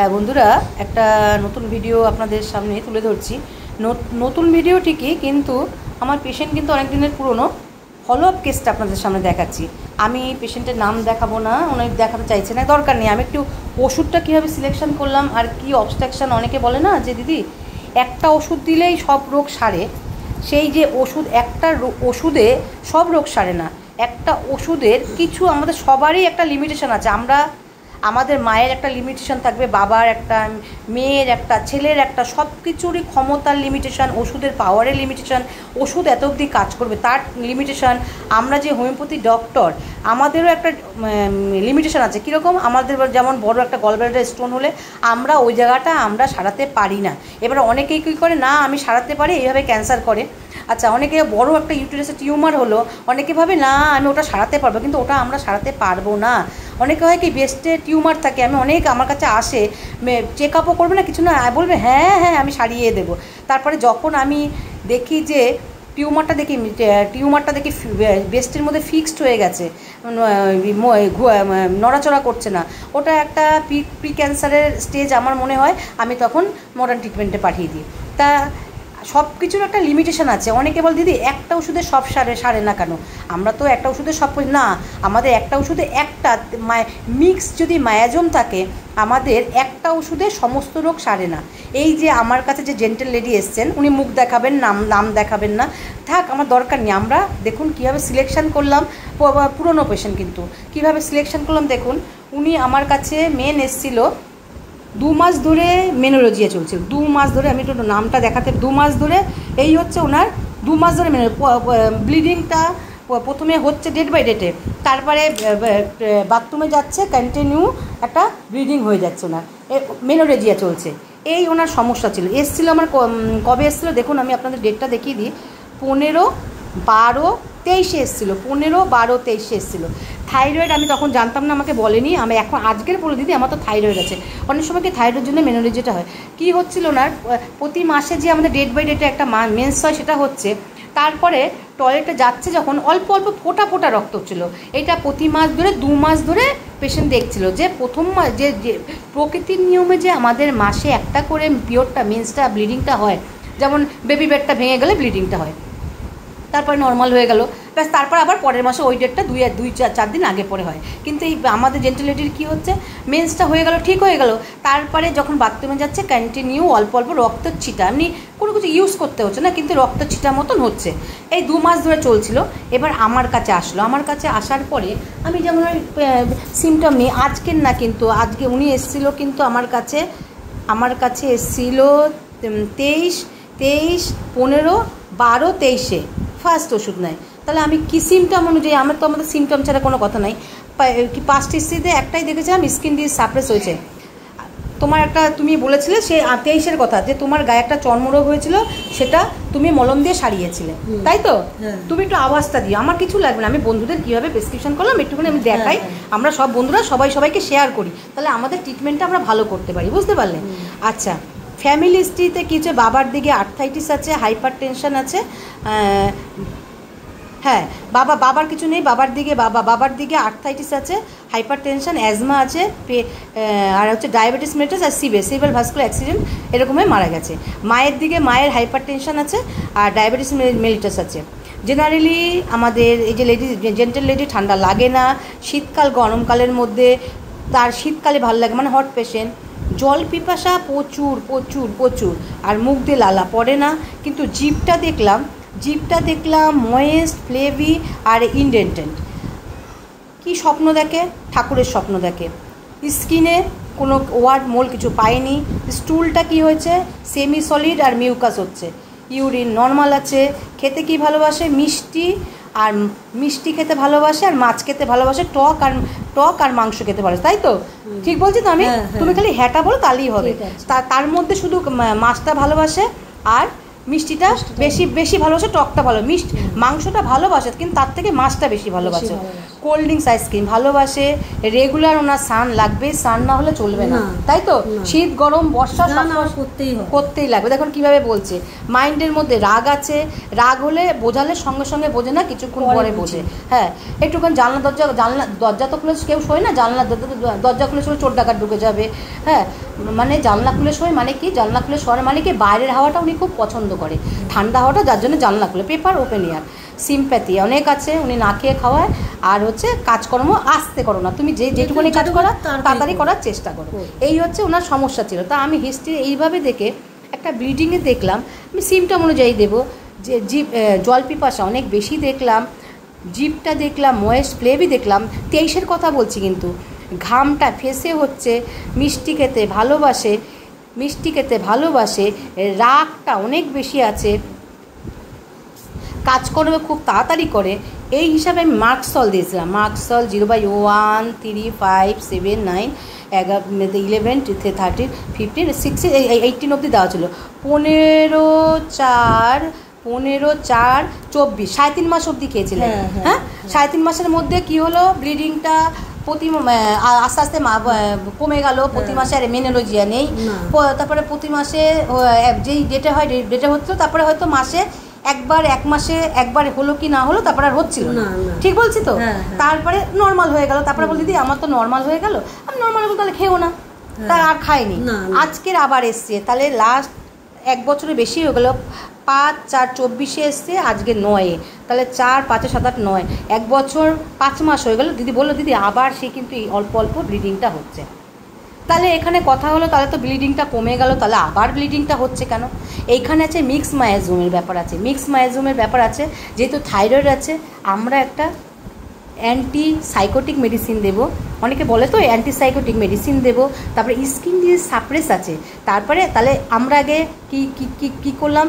হ্যাঁ বন্ধুরা, একটা নতুন ভিডিও আপনাদের সামনে তুলে ধরছি। নতুন ভিডিও ঠিকই, কিন্তু আমার পেশেন্ট কিন্তু অনেক দিনের পুরনো। ফলো আপ কেসটা আপনাদের সামনে দেখাচ্ছি। আমি পেশেন্টের নাম দেখাবো না, উনি দেখাতে চাইছে না, দরকার নেই। আমি একটু ওষুধটা কীভাবে সিলেকশন করলাম আর কি অবস্ট্রাকশান, অনেকে বলে না যে দিদি একটা ওষুধ দিলেই সব রোগ সারে। সেই যে ওষুধ, একটা ওষুধে সব রোগ সারে না। একটা ওষুধের কিছু আমাদের সবারই একটা লিমিটেশন আছে। আমাদের মায়ের একটা লিমিটেশন থাকবে, বাবার একটা, মেয়ের একটা, ছেলের একটা, সব কিছুরই ক্ষমতার লিমিটেশন, ওষুধের পাওয়ারের লিমিটেশন, ওষুধ এত অবধি কাজ করবে তার লিমিটেশন। আমরা যে হোমিওপ্যাথি ডক্টর, আমাদেরও একটা লিমিটেশন আছে। কীরকম? আমাদের যেমন বড় একটা গলব্লাডার স্টোন হলে আমরা ওই জায়গাটা আমরা সারাতে পারি না। এবার অনেকেই কী করে, না আমি সারাতে পারি, এইভাবে ক্যান্সার করে। আচ্ছা, অনেকে বড় একটা ইউটেরাসে টিউমার হলো, অনেকে ভাবে না আমি ওটা সারাতে পারবো, কিন্তু ওটা আমরা সারাতে পারবো না। অনেকে হয় কি ব্রেস্টে টিউমার থাকে, অনেক আমার কাছে আসে, চেক আপও করবে না, কিছু না, বলবে হ্যাঁ হ্যাঁ আমি সারিয়ে দেবো। তারপরে যখন আমি দেখি যে টিউমারটা দেখি ব্রেস্টের মধ্যে ফিক্সড হয়ে গেছে, নড়াচড়া করছে না, ওটা একটা প্রি ক্যান্সারের স্টেজ আমার মনে হয়, আমি তখন মডার্ন ট্রিটমেন্টে পাঠিয়ে দিই। তা সব কিছুর একটা লিমিটেশন আছে। অনেকে বল দিদি একটা ওষুধে সব সারে না কেন? আমরা তো একটা ওষুধে সব না, আমাদের একটা ওষুধে একটা মিক্স যদি মায়াজম থাকে, আমাদের একটা ওষুধে সমস্ত রোগ সারে না। এই যে আমার কাছে যে জেন্টেল লেডি এসছেন, উনি মুখ দেখাবেন, নাম দেখাবেন না, থাক, আমার দরকার নেই। আমরা দেখুন কীভাবে সিলেকশান করলাম, পুরনো পেশেন্ট কিন্তু কীভাবে সিলেকশান করলাম দেখুন। উনি আমার কাছে মেন এসছিল 2 মাস ধরে, মেনোলজিয়া চলছিল 2 মাস ধরে। আমি একটু নামটা দেখাতে, 2 মাস ধরে এই হচ্ছে ওনার, 2 মাস ধরে ব্লিডিংটা প্রথমে হচ্ছে ডেট বাই ডেটে, তারপরে বাথরুমে যাচ্ছে, কন্টিনিউ একটা ব্লিডিং হয়ে যাচ্ছে, ওনার মেনোলজিয়া চলছে। এই ওনার সমস্যা ছিল। এসছিল আমার কবে এসেছিলো দেখুন, আমি আপনাদের ডেটটা দেখিয়ে দিই। 15/12/23 এসেছিলো, 15/12/23 এসেছিলো। থাইরয়েড আমি তখন জানতাম না, আমাকে বলেনি, আমি এখন আজকের বলে দিদি আমার তো থাইরয়েড আছে। অনেক সময় কি থাইরয়েডের জন্য মেনোলজিটা হয়। কী হচ্ছিল না, প্রতি মাসে যে আমাদের ডেট বাই ডেটে একটা মেন্স হয় সেটা হচ্ছে, তারপরে টয়লেটে যাচ্ছে যখন অল্প অল্প ফোটা ফোটা রক্ত হচ্ছিলো। এটা প্রতি মাস ধরে 2 মাস ধরে পেশেন্ট দেখছিল যে প্রথম মাস যে প্রকৃতির নিয়মে যে আমাদের মাসে একটা করে পিরিয়ডটা, মেন্সটা, ব্লিডিংটা হয়, যেমন বেবি বেডটা ভেঙে গেলে ব্লিডিংটা হয়, তারপরে নর্মাল হয়ে গেল, ব্যাস, তারপর আবার পরের মাসে ওই ডেটটা 2-4 দিন আগে পরে হয়। কিন্তু এই আমাদের জেন্টাল লেডির কী হচ্ছে, মেন্সটা হয়ে গেল, ঠিক হয়ে গেল, তারপরে যখন বাথরুমে যাচ্ছে কন্টিনিউ অল্প অল্প রক্তের ছিটা, এমনি কোনো কিছু ইউজ করতে হচ্ছে না, কিন্তু রক্তের ছিটা মতন হচ্ছে। এই 2 মাস ধরে চলছিল। এবার আমার কাছে আসলো, আমার কাছে আসার পরে আমি যেমন সিমটম নিই, আজকের না, কিন্তু আজকে উনি এসেছিলো, কিন্তু আমার কাছে এসেছিলো 15/12/23 ফার্স্ট ওষুধ নেয়। তাহলে আমি কী সিমটম অনুযায়ী, আমাদের সিমটম ছাড়া কোনো কথা নাই। কি 5টি স্ত্রীতে একটাই দেখেছিলাম স্কিন ডিজিজ সাপ্রেস হয়েছে। তোমার একটা, তুমি বলেছিলে সে 23-এর কথা, যে তোমার গায়ে একটা চর্মরোগ হয়েছিল, সেটা তুমি মলম দিয়ে সারিয়েছিলে, তাই তো? তুমি একটু আওয়াজটা দিও, আমার কিছু লাগবে না, আমি বন্ধুদের কীভাবে প্রেসক্রিপশন করলাম একটুখানি আমি দেখাই। আমরা সব বন্ধুরা সবাইকে শেয়ার করি, তাহলে আমাদের ট্রিটমেন্টটা আমরা ভালো করতে পারি, বুঝতে পারলে? আচ্ছা, ফ্যামিলি হিস্ট্রিতে কী হচ্ছে, বাবার দিকে আর্থ্রাইটিস আছে, হাইপার টেনশন আছে, হ্যাঁ বাবার কিছু নেই, বাবার দিকে আর্থ্রাইটিস আছে, হাইপার টেনশন, অ্যাজমা আছে, আর হচ্ছে ডায়াবেটিস মেলিটাস আর সিভিয়ার ভাস্কুলার অ্যাক্সিডেন্ট, এরকমই মারা গেছে। মায়ের দিকে হাইপার টেনশন আছে আর ডায়াবেটিস মেলিটাস আছে। জেনারেলি আমাদের এই যে জেন্টাল লেডি ঠান্ডা লাগে না, শীতকাল গরমকালের মধ্যে, তার শীতকালে ভালো লাগে, মানে হট পেশেন্ট। জল পিপাসা প্রচুর প্রচুর প্রচুর, আর মুখ দিয়ে লালা পড়ে না, কিন্তু জিভটা দেখলাম ময়েস্ট, ফ্লেভি আর ইনডেন্টেন্ট। কি স্বপ্ন দেখে? ঠাকুরের স্বপ্ন দেখে। স্কিনে কোনো ওয়ার্ড মোল কিছু পায়নি। স্টুলটা কি হয়েছে, সেমি সলিড আর মিউকাস হচ্ছে। ইউরিন নর্মাল আছে। খেতে কি ভালোবাসে, মিষ্টি খেতে ভালোবাসে, আর মাছ খেতে ভালোবাসে, টক আর মাংস খেতে ভালোবাসে, তাই তো? ঠিক বলছি তো আমি? তুমি খালি হ্যাঁটা বলো, তাহলেই হবে। তার মধ্যে শুধু মাছটা ভালোবাসে, আর মিষ্টিটা বেশি ভালোবাসে, টকটা ভালো, মাংসটা ভালোবাসে, কিন্তু তার থেকে মাছটা বেশি ভালোবাসে। কোল্ড ড্রিঙ্কস আইসক্রিম ভালোবাসে, রেগুলার ওনার স্নান লাগবে, স্নান না হলে চলবে না, তাই তো? শীত গরম বর্ষা করতেই লাগবে। দেখুন কীভাবে বলছে, মাইন্ডের মধ্যে রাগ আছে, রাগ হলে বোঝালে সঙ্গে সঙ্গে বোঝে না, কিছুক্ষণ পরে বোঝে। হ্যাঁ, একটুখানি দরজা তো খুলে কেউ শোয় না, দরজা খুলে শোয় চোর ডাকাত ঢুকে যাবে। হ্যাঁ, মানে জানলা খুলে শোয় মানে কি, জানলা খুলে শোয় মানে কি, বাইরের হাওয়াটা উনি খুব পছন্দ করে, ঠান্ডা হাওয়াটা, যার জন্য জানলা খুলে। পেপার ওপেন এয়ার, সিম্প্যাথি অনেক আছে, উনি না খেয়ে খাওয়ায়। আর হচ্ছে কাজকর্ম আস্তে করো না, তুমি যেটুকুনি কাজ করা তাড়াতাড়ি করার চেষ্টা করো, এই হচ্ছে ওনার সমস্যা ছিল। তা আমি হিস্ট্রি এইভাবে দেখে একটা ব্লিডিংয়ে দেখলাম, আমি সিমটম অনুযায়ী দেবো যে জিভ জল পিপাসা অনেক বেশি দেখলাম, জিভটা দেখলাম, ময়েস্ট প্লেবি দেখলাম, 23-এর কথা বলছি কিন্তু, ঘামটা ফেসে হচ্ছে, মিষ্টি খেতে ভালোবাসে, রাগটা অনেক বেশি আছে, কাজকর্মে খুব তাড়াতাড়ি করে। এই হিসাবে আমি মার্কসল দিয়েছিলাম, মার্কসল 0/1 3 5 7 9 11 13 15 16 18 অবধি দেওয়া ছিল। 15/4 3.5 মাস অবধি খেয়েছিলেন। হ্যাঁ, 3.5 মাসের মধ্যে কি হলো, ব্লিডিংটা আস্তে আস্তে কমে গেল। প্রতি মাসে আর মেনোলজিয়া নেই, তারপরে প্রতি মাসে যেই ডেটে হচ্ছিল, তারপরে হয়তো মাসে একবার, 1 মাসে একবার হলো কি না হলো, তারপরে আর হচ্ছিল না। ঠিক বলছি তো? তারপরে নর্মাল হয়ে গেল, তারপরে বল দিদি আমার তো নর্মাল হয়ে গেল, আমি নর্মাল হয়ে তাহলে খেও না, তার আর খাইনি। আজকের আবার এসছে, তাহলে লাস্ট 1 বছরের বেশি হয়ে গেল। 5/4/24 এসছে, আজকে 9, তাহলে 4 5 7 8 9, 1 বছর 5 মাস হয়ে গেল। দিদি বললো দিদি আবার সে কিন্তু অল্প অল্প ব্লিডিংটা হচ্ছে। তাহলে এখানে কথা হলো, তাহলে তো ব্লিডিংটা কমে গেল, তাহলে আবার ব্লিডিংটা হচ্ছে কেন? এইখানে আছে মিক্স মায়াজমের ব্যাপার আছে, যেহেতু থাইরয়েড আছে, আমরা একটা অ্যান্টিসাইকোটিক মেডিসিন দেবো। অনেকে বলে তো অ্যান্টিসাইকোটিক মেডিসিন দেবো, তারপরে স্কিন ডিজিজ সাপ্রেস আছে। তারপরে তাহলে আমরা আগে কি করলাম,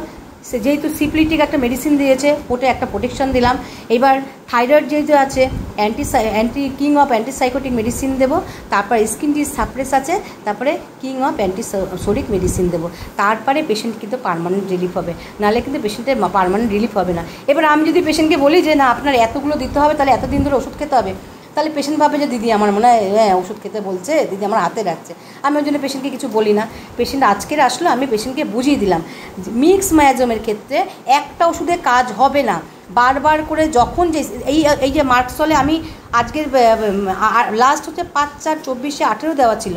যেহেতু সিপ্লিটিক একটা মেডিসিন দিয়েছে, ওটা একটা প্রোটেকশন দিলাম। এবার থাইরয়েড যেহেতু আছে, কিং অফ অ্যান্টিসাইকোটিক মেডিসিন দেবো, তারপর স্কিন ডিজিজ সাপ্রেস আছে, তারপরে কিং অফ অ্যান্টিসোরিক মেডিসিন দেবো। তারপরে পেশেন্ট কিন্তু পার্মানেন্ট রিলিফ হবে, নাহলে কিন্তু পেশেন্টের পার্মানেন্ট রিলিফ হবে না। এবার আমি যদি পেশেন্টকে বলি যে না আপনার এতগুলো দিতে হবে, তাহলে এতদিন ধরে ওষুধ খেতে হবে, তাহলে পেশেন্ট ভাবে যে দিদি আমার মনে হয় ওষুধ খেতে বলছে, দিদি আমার হাতে রাখছে। আমি ওই জন্য পেশেন্টকে কিছু বলি না। পেশেন্ট আজকের আসলো, আমি পেশেন্টকে বুঝিয়ে দিলাম মিক্স মায়াজমের ক্ষেত্রে একটা ওষুধে কাজ হবে না, বারবার করে যখন যে এই যে মার্কসলে আমি আজকের লাস্ট হচ্ছে 5/4/24 দেওয়া ছিল,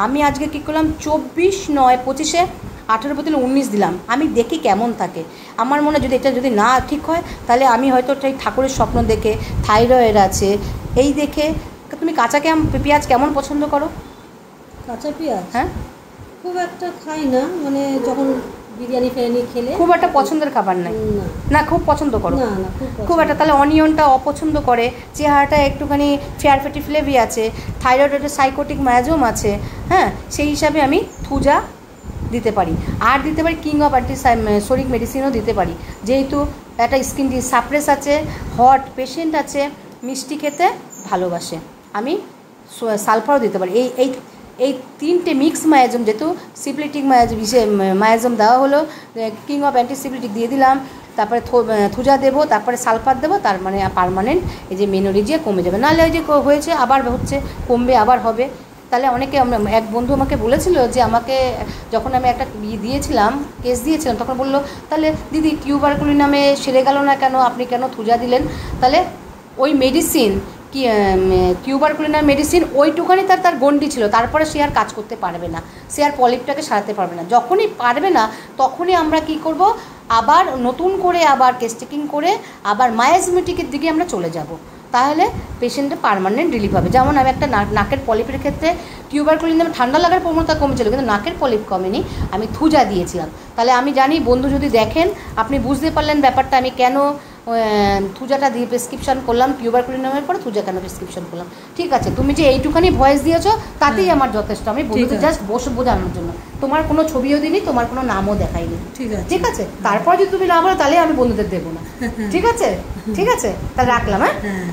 আমি আজকে কী করলাম 24/9/25 18 বদলে 19 দিলাম। আমি দেখি কেমন থাকে, আমার মনে হয় এটা যদি না ঠিক হয়, তাহলে আমি হয়তো ঠাকুরের স্বপ্ন দেখে, থাইরয়েড আছে এই দেখে। তুমি কাঁচা পেঁয়াজ কেমন পছন্দ করো? কাঁচা পেঁয়াজ হ্যাঁ খুব একটা খাই না, মানে যখন বিরিয়ানি খেলে খুব একটা পছন্দের খাবার নাই না, খুব পছন্দ করো না, খুব একটা। তাহলে অনিয়নটা অপছন্দ করে, চেহারাটা একটুখানি ফেয়ার ফেটি ফ্লেভি আছে, থাইরয়েড সাইকোটিক ম্যাজম আছে। হ্যাঁ, সেই হিসাবে আমি থুজা দিতে পারি, আর দিতে পারি কিং অফ অ্যান্টিসোরিক মেডিসিনও দিতে পারি, যেহেতু একটা স্কিন ডিজিজ সাপ্রেস আছে, হট পেশেন্ট আছে, মিষ্টি খেতে ভালোবাসে, আমি সালফারও দিতে পারি। এই 3টে মিক্স মায়াজম, যেহেতু সিপ্লিটিক মায়াজম দেওয়া হলো, কিং অফ অ্যান্টিসিপ্লিটিক দিয়ে দিলাম, তারপরে থুজা দেবো, তারপরে সালফার দেবো, তার মানে পার্মানেন্ট এই যে মেনোরিজিয়া কমে যাবে। নাহলে ওই যে হয়েছে আবার হচ্ছে, কমবে আবার হবে। তাহলে অনেকে, এক বন্ধু আমাকে বলেছিল যে আমাকে যখন আমি একটা দিয়েছিলাম, কেস দিয়েছিলাম, তখন বললো তাহলে দিদি টিউবারকুলিনামে সেরে গেল না কেন, আপনি কেন থুজা দিলেন? তাহলে ওই মেডিসিন কি টিউবারকুলিনার মেডিসিন ওইটুখানি তার গন্ডি ছিল, তারপরে সে আর কাজ করতে পারবে না, সে আর পলিপটাকে সারাতে পারবে না। যখনই পারবে না তখনই আমরা কি করব, আবার নতুন করে আবার কেস্টিকিং করে আবার মায়াজমেটিকের দিকে আমরা চলে যাব, তাহলে পেশেন্টের পার্মানেন্ট রিলিফ হবে। যেমন আমি একটা নাকের পলিপের ক্ষেত্রে টিউবারকুলিনামে ঠান্ডা লাগার প্রবণতা কমেছিল, কিন্তু নাকের পলিপ কমেনি, আমি থুজা দিয়েছিলাম। তাহলে আমি জানি বন্ধু যদি দেখেন, আপনি বুঝতে পারলেন ব্যাপারটা, আমি কেন থুজাটা দিয়ে প্রেসক্রিপশন করলাম, টিউবারকুলিনামের পরে থুজা কেন প্রেসক্রিপশন করলাম। ঠিক আছে, তুমি যে এইটুখানি ভয়েস দিয়েছো তাতেই আমার যথেষ্ট, আমি বন্ধুকে জাস্ট বসে বোঝানোর জন্য, তোমার কোনো ছবিও দিইনি, তোমার কোনো নামও দেখাইনি। ঠিক আছে, তারপর যদি তুমি না বলো তাহলে আমি বন্ধুদের দেবো না। ঠিক আছে, তাহলে রাখলাম। হ্যাঁ।